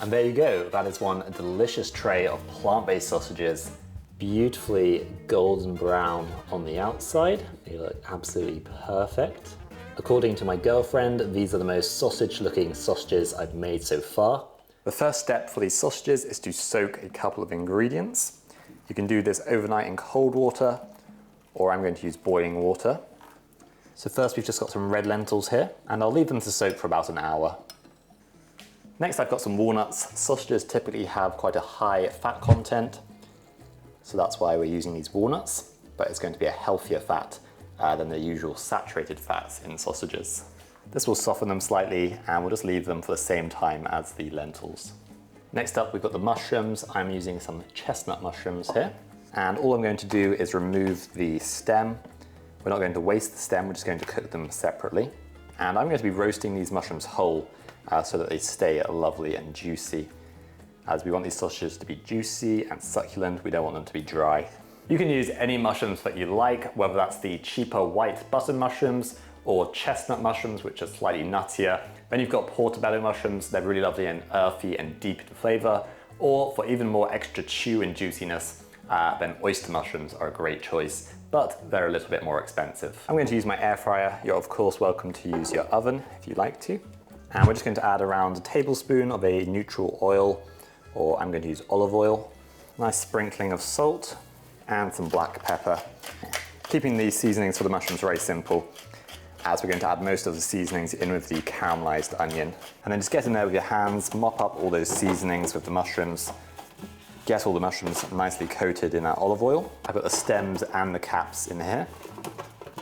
And there you go, that is one delicious tray of plant-based sausages. Beautifully golden brown on the outside. They look absolutely perfect. According to my girlfriend, these are the most sausage-looking sausages I've made so far. The first step for these sausages is to soak a couple of ingredients. You can do this overnight in cold water, or I'm going to use boiling water. So first we've just got some red lentils here, and I'll leave them to soak for about an hour. Next I've got some walnuts. Sausages typically have quite a high fat content, so that's why we're using these walnuts, but it's going to be a healthier fat than the usual saturated fats in sausages. This will soften them slightly, and we'll just leave them for the same time as the lentils. Next up we've got the mushrooms. I'm using some chestnut mushrooms here, and all I'm going to do is remove the stem. We're not going to waste the stem, we're just going to cook them separately. And I'm going to be roasting these mushrooms whole so that they stay lovely and juicy. As we want these sausages to be juicy and succulent, we don't want them to be dry. You can use any mushrooms that you like, whether that's the cheaper white button mushrooms or chestnut mushrooms, which are slightly nuttier. Then you've got portobello mushrooms, they're really lovely and earthy and deep in flavor. Or for even more extra chew and juiciness, then oyster mushrooms are a great choice, but they're a little bit more expensive. I'm going to use my air fryer. You're of course welcome to use your oven if you like to. And we're just going to add around a tablespoon of a neutral oil, or I'm going to use olive oil. Nice sprinkling of salt and some black pepper. Keeping these seasonings for the mushrooms very simple, as we're going to add most of the seasonings in with the caramelized onion. And then just get in there with your hands, mop up all those seasonings with the mushrooms. Get all the mushrooms nicely coated in that olive oil. I've got the stems and the caps in here.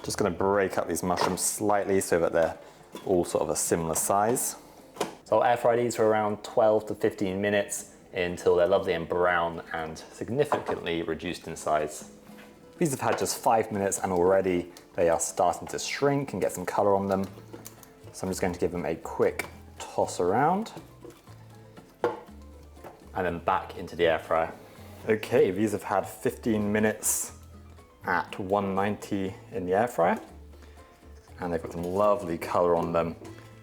Just going to break up these mushrooms slightly so that they're all sort of a similar size. So I'll air fry these for around 12 to 15 minutes until they're lovely and brown and significantly reduced in size. These have had just 5 minutes and already they are starting to shrink and get some color on them. So I'm just going to give them a quick toss around and then back into the air fryer. Okay, these have had 15 minutes at 190 in the air fryer, and they've got some lovely color on them.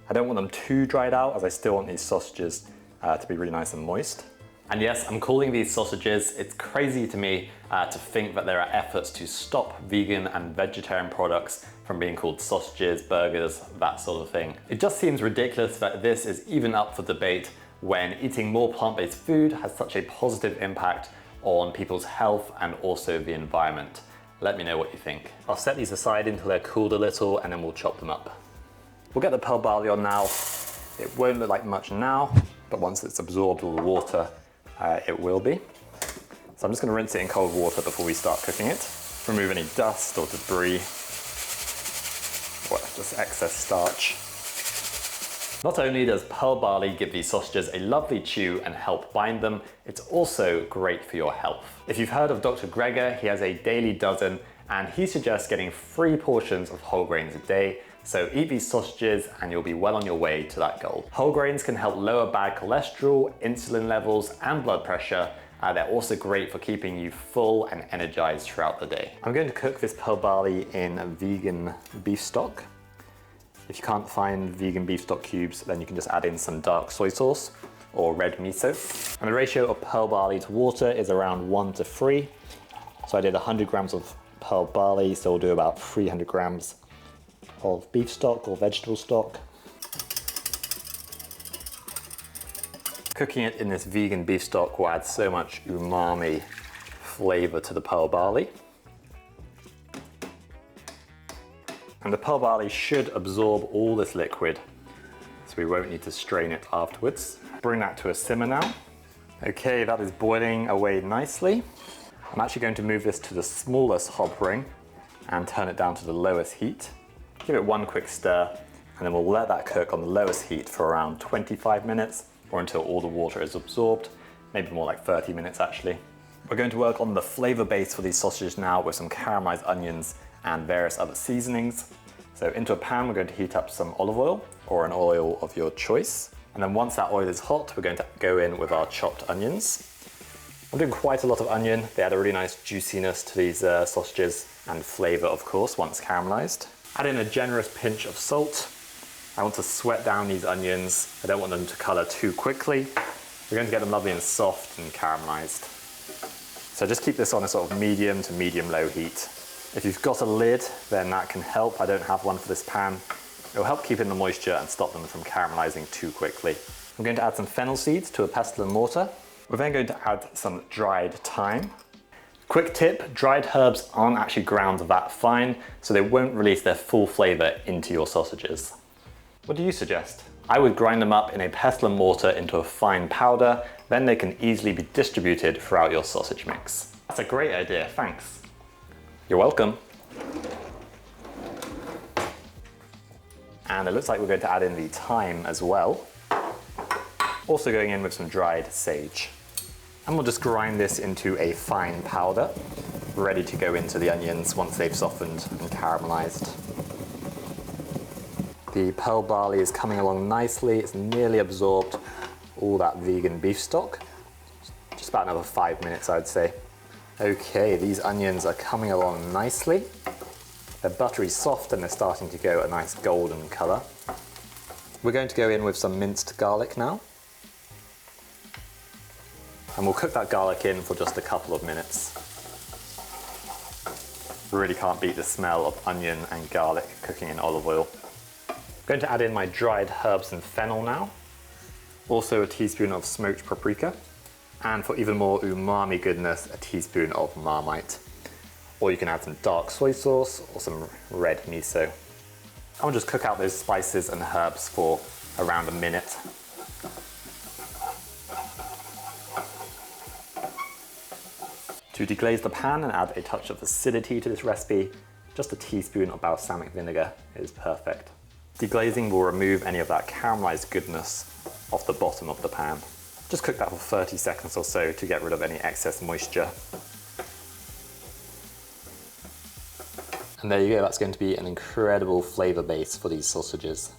I don't want them too dried out, as I still want these sausages to be really nice and moist. And yes, I'm calling these sausages. It's crazy to me to think that there are efforts to stop vegan and vegetarian products from being called sausages, burgers, that sort of thing. It just seems ridiculous that this is even up for debate when eating more plant-based food has such a positive impact on people's health and also the environment. Let me know what you think. I'll set these aside until they're cooled a little and then we'll chop them up. We'll get the pearl barley on now. It won't look like much now, but once it's absorbed all the water, it will be. So I'm just gonna rinse it in cold water before we start cooking it. Remove any dust or debris, or just excess starch. Not only does pearl barley give these sausages a lovely chew and help bind them, it's also great for your health. If you've heard of Dr. Greger, he has a daily dozen, and he suggests getting 3 portions of whole grains a day. So eat these sausages and you'll be well on your way to that goal. Whole grains can help lower bad cholesterol, insulin levels, and blood pressure. They're also great for keeping you full and energized throughout the day. I'm going to cook this pearl barley in vegan beef stock. If you can't find vegan beef stock cubes, then you can just add in some dark soy sauce or red miso. And the ratio of pearl barley to water is around 1 to 3. So I did 100 grams of pearl barley, so we'll do about 300 grams of beef stock or vegetable stock. Cooking it in this vegan beef stock will add so much umami flavor to the pearl barley. And the pearl barley should absorb all this liquid, so we won't need to strain it afterwards. Bring that to a simmer now. Okay, that is boiling away nicely. I'm actually going to move this to the smallest hob ring and turn it down to the lowest heat. Give it one quick stir, and then we'll let that cook on the lowest heat for around 25 minutes or until all the water is absorbed, maybe more like 30 minutes actually. We're going to work on the flavor base for these sausages now with some caramelized onions and various other seasonings. So into a pan, we're going to heat up some olive oil or an oil of your choice. And then once that oil is hot, we're going to go in with our chopped onions. I'm doing quite a lot of onion. They add a really nice juiciness to these sausages and flavor, of course, once caramelized. Add in a generous pinch of salt. I want to sweat down these onions. I don't want them to color too quickly. We're going to get them lovely and soft and caramelized. So just keep this on a sort of medium to medium-low heat. If you've got a lid, then that can help. I don't have one for this pan. It'll help keep in the moisture and stop them from caramelizing too quickly. I'm going to add some fennel seeds to a pestle and mortar. We're then going to add some dried thyme. Quick tip, dried herbs aren't actually ground that fine, so they won't release their full flavor into your sausages. What do you suggest? I would grind them up in a pestle and mortar into a fine powder, then they can easily be distributed throughout your sausage mix. That's a great idea, thanks. You're welcome. And it looks like we're going to add in the thyme as well. Also going in with some dried sage. And we'll just grind this into a fine powder, ready to go into the onions once they've softened and caramelized. The pearl barley is coming along nicely. It's nearly absorbed all that vegan beef stock. Just about another 5 minutes, I'd say. Okay, these onions are coming along nicely. They're buttery soft and they're starting to go a nice golden color. We're going to go in with some minced garlic now. And we'll cook that garlic in for just a couple of minutes. Really can't beat the smell of onion and garlic cooking in olive oil. I'm going to add in my dried herbs and fennel now. Also a teaspoon of smoked paprika. And for even more umami goodness, a teaspoon of marmite. Or you can add some dark soy sauce or some red miso. I'll just cook out those spices and herbs for around a minute. To deglaze the pan and add a touch of acidity to this recipe, just a teaspoon of balsamic vinegar is perfect. Deglazing will remove any of that caramelized goodness off the bottom of the pan. Just cook that for 30 seconds or so to get rid of any excess moisture. And there you go, that's going to be an incredible flavor base for these sausages.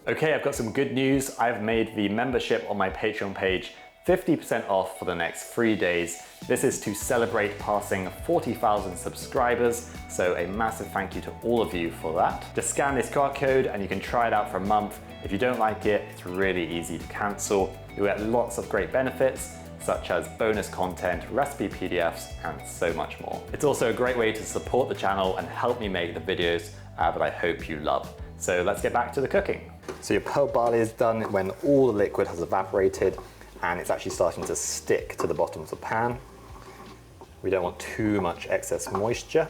Okay, I've got some good news. I've made the membership on my Patreon page 50% off for the next 3 days. This is to celebrate passing 40,000 subscribers, so a massive thank you to all of you for that. Just scan this QR code and you can try it out for a month. If you don't like it, it's really easy to cancel. You'll get lots of great benefits, such as bonus content, recipe PDFs, and so much more. It's also a great way to support the channel and help me make the videos that I hope you love. So let's get back to the cooking. So your pearl barley is done when all the liquid has evaporated and it's actually starting to stick to the bottom of the pan. We don't want too much excess moisture.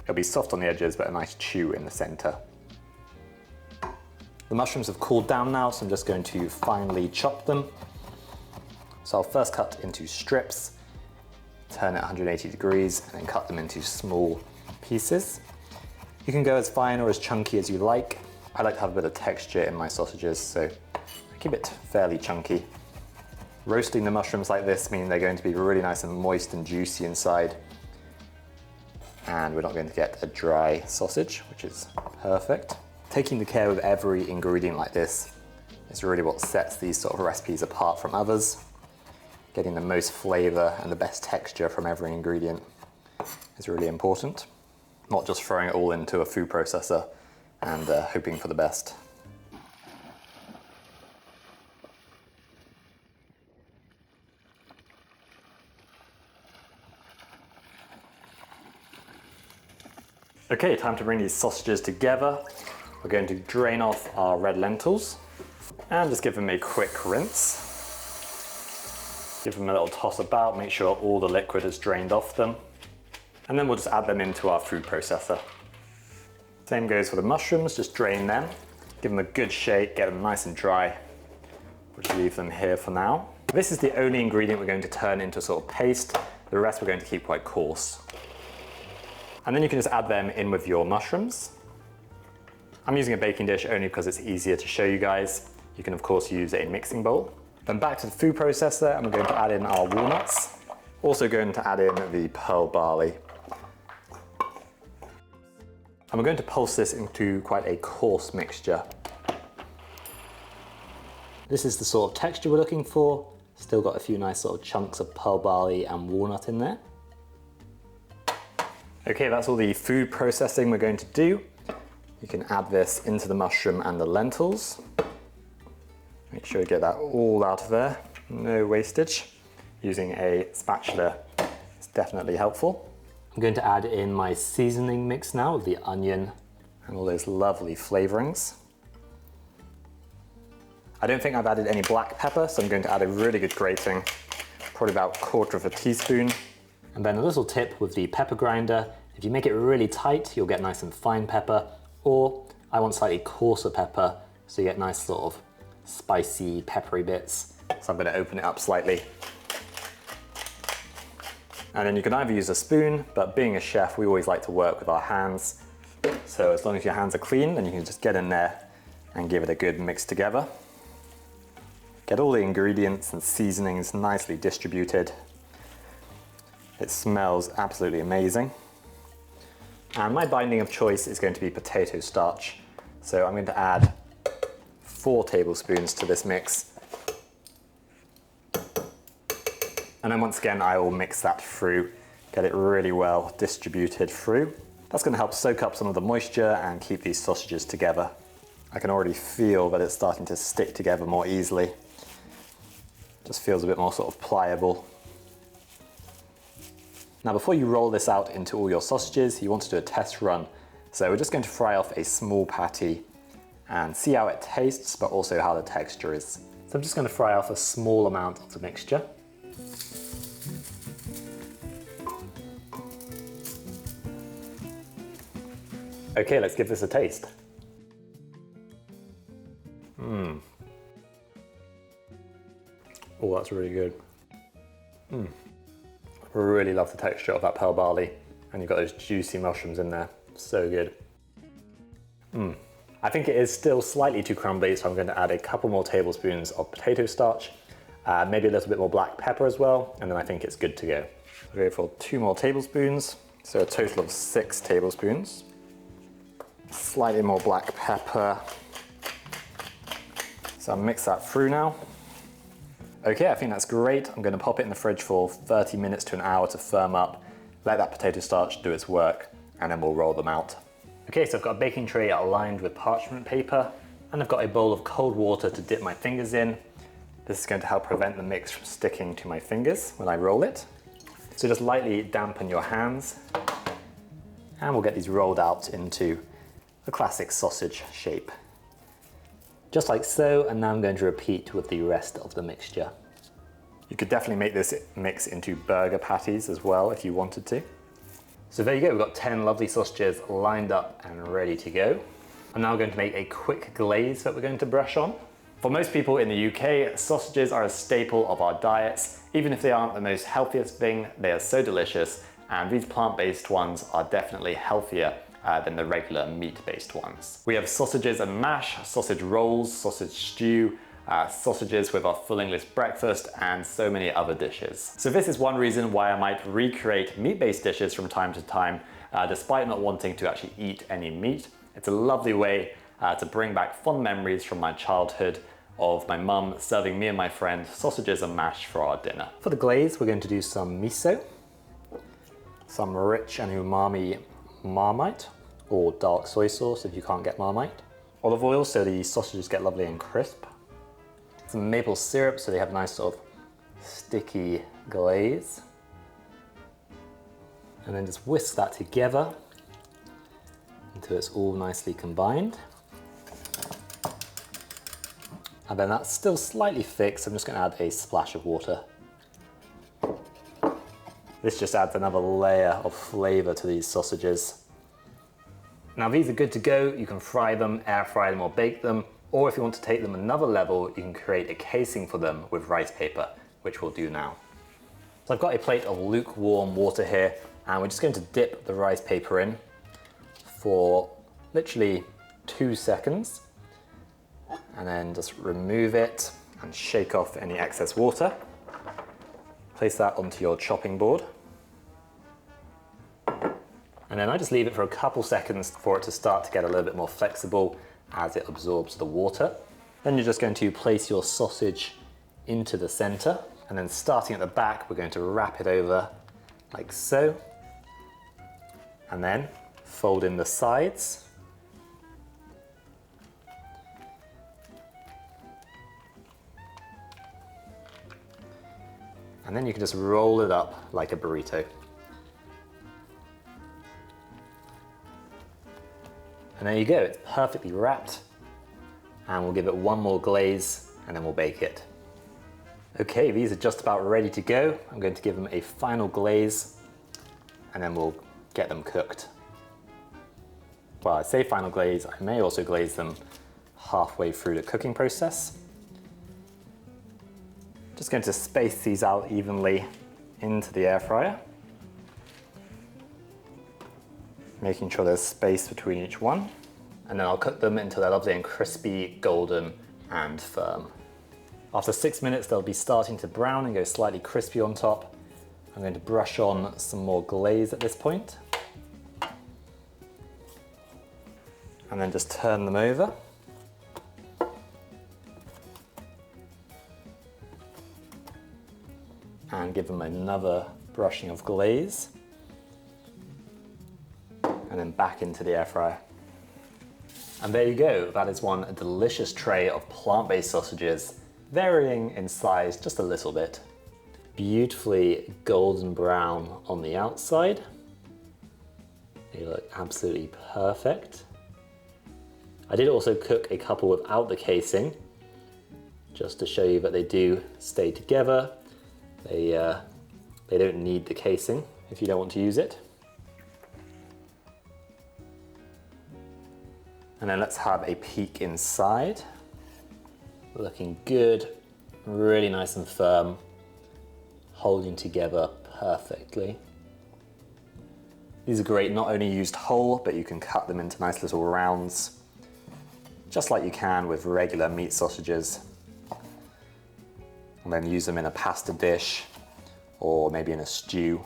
It'll be soft on the edges, but a nice chew in the center. The mushrooms have cooled down now, so I'm just going to finely chop them. So I'll first cut into strips, turn it 180 degrees, and then cut them into small pieces. You can go as fine or as chunky as you like. I like to have a bit of texture in my sausages, so I keep it fairly chunky. Roasting the mushrooms like this means they're going to be really nice and moist and juicy inside. And we're not going to get a dry sausage, which is perfect. Taking the care with every ingredient like this is really what sets these sort of recipes apart from others. Getting the most flavor and the best texture from every ingredient is really important. Not just throwing it all into a food processor and hoping for the best. Okay, time to bring these sausages together. We're going to drain off our red lentils and just give them a quick rinse. Give them a little toss about, make sure all the liquid is drained off them. And then we'll just add them into our food processor. Same goes for the mushrooms, just drain them. Give them a good shake, get them nice and dry. We'll just leave them here for now. This is the only ingredient we're going to turn into a sort of paste. The rest we're going to keep quite coarse. And then you can just add them in with your mushrooms. I'm using a baking dish only because it's easier to show you guys. You can of course use a mixing bowl. Then back to the food processor and we're going to add in our walnuts. Also going to add in the pearl barley. And we're going to pulse this into quite a coarse mixture. This is the sort of texture we're looking for. Still got a few nice sort of chunks of pearl barley and walnut in there. Okay, that's all the food processing we're going to do. You can add this into the mushroom and the lentils. Make sure you get that all out of there. no wastage. Using a spatula is definitely helpful. I'm going to add in my seasoning mix now with the onion and all those lovely flavorings. I don't think I've added any black pepper, so I'm going to add a really good grating, probably about 1/4 teaspoon. And then a little tip with the pepper grinder, if you make it really tight, you'll get nice and fine pepper, or I want slightly coarser pepper, so you get nice sort of spicy, peppery bits. So I'm going to open it up slightly. And then you can either use a spoon, but being a chef, we always like to work with our hands. So as long as your hands are clean, then you can just get in there and give it a good mix together. Get all the ingredients and seasonings nicely distributed. It smells absolutely amazing. And my binding of choice is going to be potato starch. So I'm going to add 4 tablespoons to this mix. And then once again, I will mix that through, get it really well distributed through. That's going to help soak up some of the moisture and keep these sausages together. I can already feel that it's starting to stick together more easily. Just feels a bit more sort of pliable. Now before you roll this out into all your sausages, you want to do a test run. So we're just going to fry off a small patty and see how it tastes, but also how the texture is. So I'm just going to fry off a small amount of the mixture. Okay, let's give this a taste. Oh, that's really good. I really love the texture of that pearl barley, and you've got those juicy mushrooms in there. So good. I think it is still slightly too crumbly, so I'm going to add a couple more tablespoons of potato starch, maybe a little bit more black pepper as well, and then I think it's good to go. I'll go for 2 more tablespoons, so a total of 6 tablespoons. Slightly more black pepper. So I'll mix that through now. Okay, I think that's great. I'm going to pop it in the fridge for 30 minutes to an hour to firm up, let that potato starch do its work, and then we'll roll them out. Okay, so I've got a baking tray lined with parchment paper, and I've got a bowl of cold water to dip my fingers in. This is going to help prevent the mix from sticking to my fingers when I roll it. So just lightly dampen your hands, and we'll get these rolled out into the classic sausage shape. Just like so, and now I'm going to repeat with the rest of the mixture. You could definitely make this mix into burger patties as well if you wanted to. So there you go, we've got 10 lovely sausages lined up and ready to go. I'm now going to make a quick glaze that we're going to brush on. For most people in the UK, sausages are a staple of our diets. Even if they aren't the most healthiest thing, they are so delicious, and these plant-based ones are definitely healthier than the regular meat-based ones. We have sausages and mash, sausage rolls, sausage stew, sausages with our full English breakfast, and so many other dishes. So this is one reason why I might recreate meat-based dishes from time to time, despite not wanting to actually eat any meat. It's a lovely way to bring back fond memories from my childhood of my mum serving me and my friend sausages and mash for our dinner. For the glaze, we're going to do some miso, some rich and umami marmite, or dark soy sauce if you can't get marmite. Olive oil so the sausages get lovely and crisp. Some maple syrup so they have a nice sort of sticky glaze. And then just whisk that together until it's all nicely combined. And then that's still slightly thick, so I'm just going to add a splash of water. This just adds another layer of flavour to these sausages. Now these are good to go. You can fry them, air fry them, or bake them. Or if you want to take them another level, you can create a casing for them with rice paper, which we'll do now. So I've got a plate of lukewarm water here, and we're just going to dip the rice paper in for literally 2 seconds. And then just remove it and shake off any excess water. Place that onto your chopping board. And then I just leave it for a couple seconds for it to start to get a little bit more flexible as it absorbs the water. Then you're just going to place your sausage into the center, and then starting at the back, we're going to wrap it over like so. And then fold in the sides. And then you can just roll it up like a burrito. And there you go, it's perfectly wrapped. And we'll give it one more glaze and then we'll bake it. Okay, these are just about ready to go. I'm going to give them a final glaze and then we'll get them cooked. Well, I say final glaze, I may also glaze them halfway through the cooking process. Just going to space these out evenly into the air fryer, making sure there's space between each one. And then I'll cook them until they're lovely and crispy, golden and firm. After 6 minutes, they'll be starting to brown and go slightly crispy on top. I'm going to brush on some more glaze at this point. And then just turn them over. And give them another brushing of glaze. And then back into the air fryer. And there you go, that is one delicious tray of plant-based sausages, varying in size just a little bit. Beautifully golden brown on the outside. They look absolutely perfect. I did also cook a couple without the casing, just to show you that they do stay together. They don't need the casing if you don't want to use it. And then let's have a peek inside. Looking good, really nice and firm, holding together perfectly. These are great, not only used whole, but you can cut them into nice little rounds, just like you can with regular meat sausages. And then use them in a pasta dish or maybe in a stew.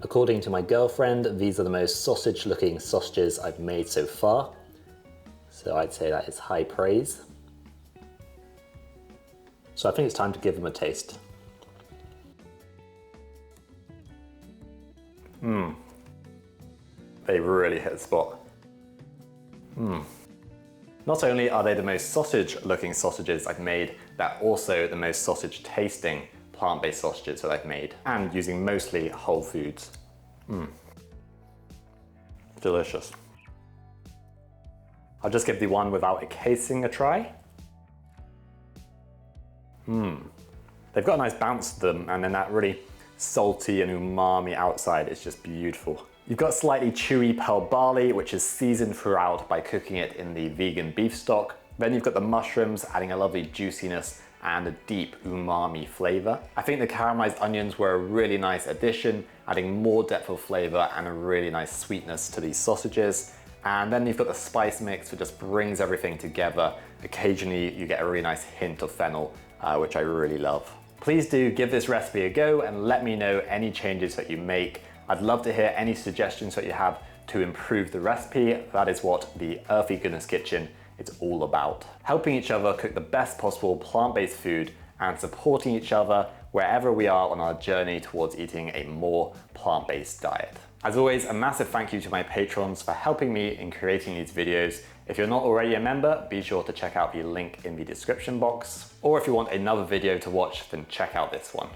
According to my girlfriend, these are the most sausage-looking sausages I've made so far. So I'd say that is high praise. So I think it's time to give them a taste. They really hit the spot. Not only are they the most sausage-looking sausages I've made, they're also the most sausage-tasting plant-based sausages that I've made, and using mostly whole foods. Delicious. I'll just give the one without a casing a try. They've got a nice bounce to them, and then that really salty and umami outside is just beautiful. You've got slightly chewy pearl barley, which is seasoned throughout by cooking it in the vegan beef stock. Then you've got the mushrooms, adding a lovely juiciness and a deep umami flavor. I think the caramelized onions were a really nice addition, adding more depth of flavor and a really nice sweetness to these sausages. And then you've got the spice mix, which just brings everything together. Occasionally you get a really nice hint of fennel, which I really love. Please do give this recipe a go and let me know any changes that you make. I'd love to hear any suggestions that you have to improve the recipe. That is what the Earthy Goodness Kitchen is all about. Helping each other cook the best possible plant-based food and supporting each other wherever we are on our journey towards eating a more plant-based diet. As always, a massive thank you to my patrons for helping me in creating these videos. If you're not already a member, be sure to check out the link in the description box. Or if you want another video to watch, then check out this one.